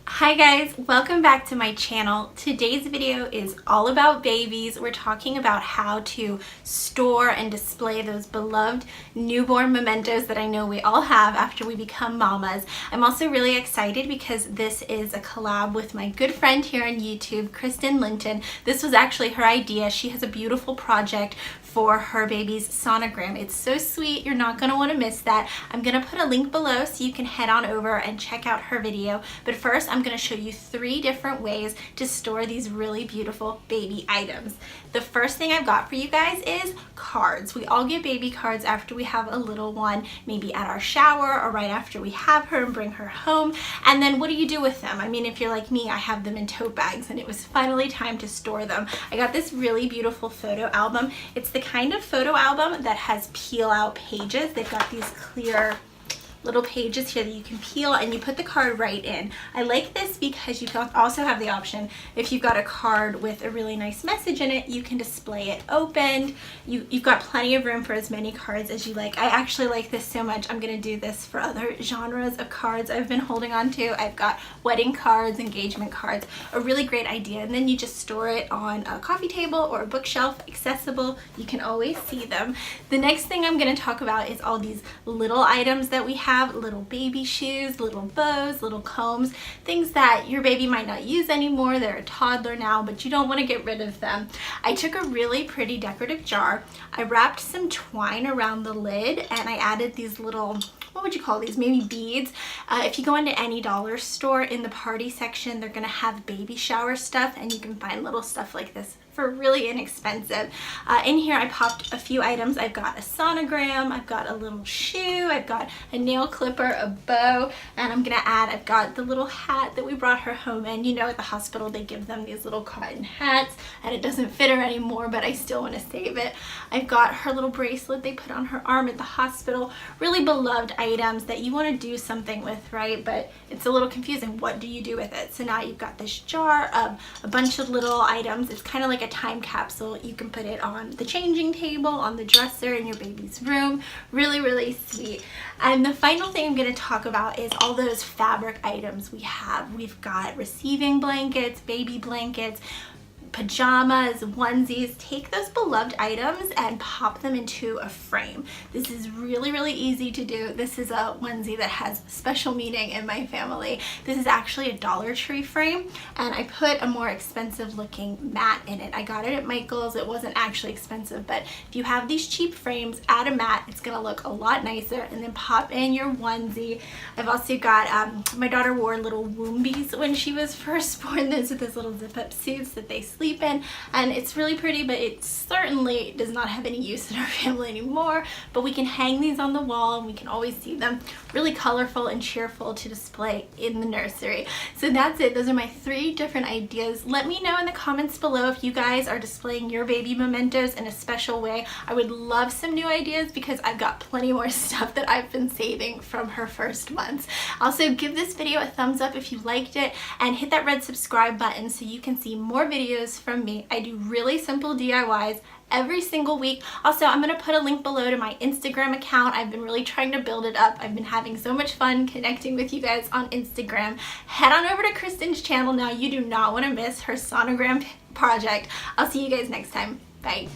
Hi guys, welcome back to my channel. Today's video is all about babies. We're talking about how to store and display those beloved newborn mementos that I know we all have after we become mamas. I'm also really excited because this is a collab with my good friend here on YouTube, Kristen Linton. This was actually her idea. She has a beautiful project for her baby's sonogram. It's so sweet. You're not going to want to miss that. I'm going to put a link below so you can head on over and check out her video. But first, I'm going to show you 3 different ways to store these really beautiful baby items. The first thing I've got for you guys is cards. We all get baby cards after we have a little one, maybe at our shower or right after we have her and bring her home. And then what do you do with them? I mean, if you're like me, I have them in tote bags and it was finally time to store them. I got this really beautiful photo album. It's the kind of photo album that has peel out pages. They've got these clear little pages here that you can peel and you put the card right in. I like this because you can also have the option, if you've got a card with a really nice message in it, you can display it opened. You've got plenty of room for as many cards as you like. I actually like this so much. I'm going to do this for other genres of cards I've been holding on to. I've got wedding cards, engagement cards, a really great idea. And then you just store it on a coffee table or a bookshelf, accessible. You can always see them. The next thing I'm going to talk about is all these little items that we have. Little baby shoes, little bows, little combs, things that your baby might not use anymore. They're a toddler now, but you don't want to get rid of them. I took a really pretty decorative jar. I wrapped some twine around the lid and I added these little, what would you call these? Maybe beads. If you go into any dollar store, in the party section, they're going to have baby shower stuff and you can find little stuff like this for really inexpensive. In here I popped a few items. I've got a sonogram, I've got a little shoe, I've got a nail clipper, a bow, and I'm gonna add, I've got the little hat that we brought her home in. You know, at the hospital they give them these little cotton hats and it doesn't fit her anymore, but I still want to save it. I've got her little bracelet they put on her arm at the hospital. Really beloved items that you want to do something with, right? But it's a little confusing. What do you do with it? So now you've got this jar of a bunch of little items. It's kind of like a time capsule. You can put it on the changing table, on the dresser in your baby's room. Really, really sweet. And the final thing I'm going to talk about is all those fabric items we have. We've got receiving blankets, baby blankets, pajamas, onesies. Take those beloved items and pop them into a frame. This is really, really easy to do. This is a onesie that has special meaning in my family. This is actually a Dollar Tree frame and I put a more expensive looking mat in it. I got it at Michael's. It wasn't actually expensive, but if you have these cheap frames, add a mat. It's gonna look a lot nicer, and then pop in your onesie. I've also got, my daughter wore little woombies when she was first born. Those are those little zip up suits that they sleep in, and it's really pretty, but it certainly does not have any use in our family anymore. But we can hang these on the wall and we can always see them. Really colorful and cheerful to display in the nursery. So that's it. Those are my 3 different ideas. Let me know in the comments below if you guys are displaying your baby mementos in a special way. I would love some new ideas because I've got plenty more stuff that I've been saving from her first months. Also, give this video a thumbs up if you liked it and hit that red subscribe button so you can see more videos from me. I do really simple DIYs every single week. Also, I'm going to put a link below to my Instagram account. I've been really trying to build it up. I've been having so much fun connecting with you guys on Instagram. Head on over to Kristen's channel now. You do not want to miss her sonogram project. I'll see you guys next time. Bye.